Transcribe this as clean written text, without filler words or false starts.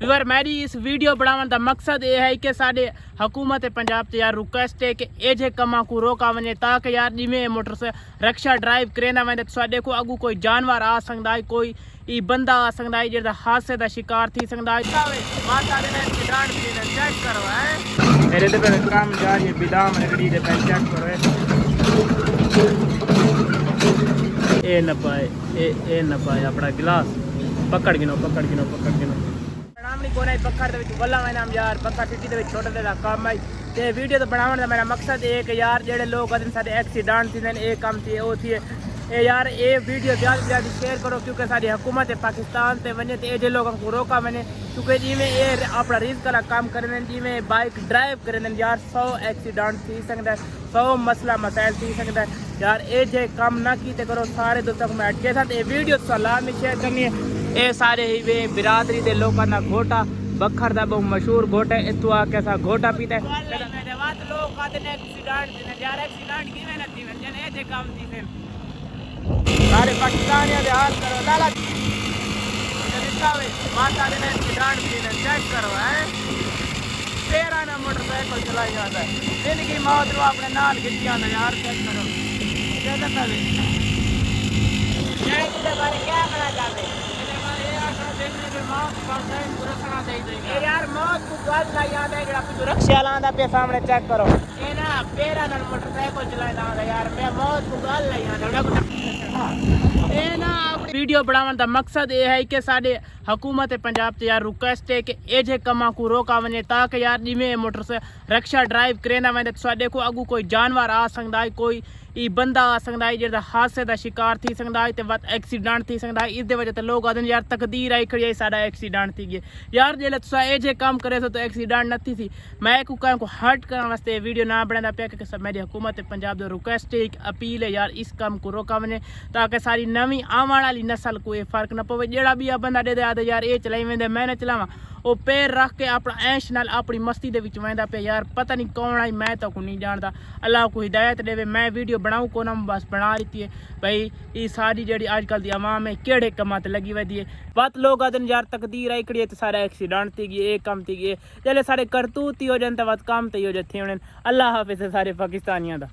Viewer मेरी इस video बनाने का मकसद ये है कि साडे हुकूमत पंजाब से यार रिक्वेस्ट है कि ये जे कमा को रोका वने ताकि यार जिमें मोटर से रिक्शा ड्राइव करें वने साडे को अगू कोई जानवर आ सकता है, कोई ई बंदा आ सकता है जो हादसे का शिकार थी सकता है। चेक करो है मेरे तो काम जा रही है बिदाम रगड़ी दे पे चेक करो ए न पाए ए न पाए अपना गिलास पकड़ गिनो बनावनी कोना पक्खर दे विच वल्ला मैं नाम यार पक्खर सिटी दे विच छोटे दा काम है ते वीडियो तो बनावन दा मेरा मकसद है कि यार जेड़े लोग अदन साडे एक्सीडेंट थी ए काम थी ओ थी ए यार ये वीडियो ज़्यादा शेयर करो क्योंकि साडी हुकूमत पाकिस्तान ते वने ते जे लोगों को रोका वने क्योंकि जिमें ये अपना रिस्क का काम करने जिमें बाइक ड्राइव करने यार 100 एक्सीडेंट थी सकता है, 100 मसला मसाइल थी सकता है यार ये जे काम ना कीते करो सारे दोस्तों को मैं अटके साथ ये वीडियो सलाम शेयर करनी है। ये सारे ही वे बिरादरी के लोगों का घोटा बखर का बहुत मशहूर घोटा है इतवा कैसा घोटा पीता है सारे पाकिस्तानियों दे हाल करो लाला माता ने चेक करो है 13 ना मोटरसाइकिल चलाई जाता है जिंदगी मौत रो अपने नाल गिट्टियां ना यार चेक करो क्या करता है इसके बारे क्या करना चाहते यार मौत को गल ना याद है जरा तू रक्षा लांदा पे सामने चेक करो ए ना 13 ना मोटरसाइकिल चलाता यार मैं मौत को गल ना याद ए ना वीडियो बनाने का मकसद ये है कि साडे हुकूमत पंजाब से यार रिक्वेस्ट है कि ये जे कमा को रोका वने ताकि यार जिमें मोटर से रिक्शा ड्राइव करें वने साडे को अगू कोई जानवर आ सकता है, कोई ई बंदा आ सकता है जो हादसे का शिकार थी सकता है तो एक्सीडेंट थी सकता है इस वजह से लोग आदन यार तकदीर आई खड़ी है साडा एक्सीडेंट थी गए यार जे तुसा ये जे काम करे तो एक्सीडेंट नहीं थी। मैं को कहीं को हर्ट करने वास्ते वीडियो ना बनाना पाया क्योंकि सब मेरी हुकूमत पंजाब की रिक्वेस्ट है एक अपील है यार इस काम को रोका वने ताकि सारी नवी आने वाली नस्ल को फर्क न पवे जेड़ा भी आ बंदा दे दे यार ये चलाई वेंदे मैं ना चलावा वो पैर रख के अपना ऐश नाल अपनी मस्ती दे विच वेंदा पे यार पता नहीं कौन आई मैं तो को नहीं जानता अल्लाह को हिदायत देवे। मैं वीडियो बनाऊँ को ना बस बना ली है भाई ये सारी जी अजकल की आवाम है केड़े कमा ते लगी वही है बत लोग आदन यार तकदीर आई खड़ी तो सारा एक्सीडेंट थी गए कम थी गए जल्द सारे करतूत ही हो जाए तो बस काम तो ही हो जाते होने। अल्लाह हाफिज़ सारे पाकिस्तानियों का।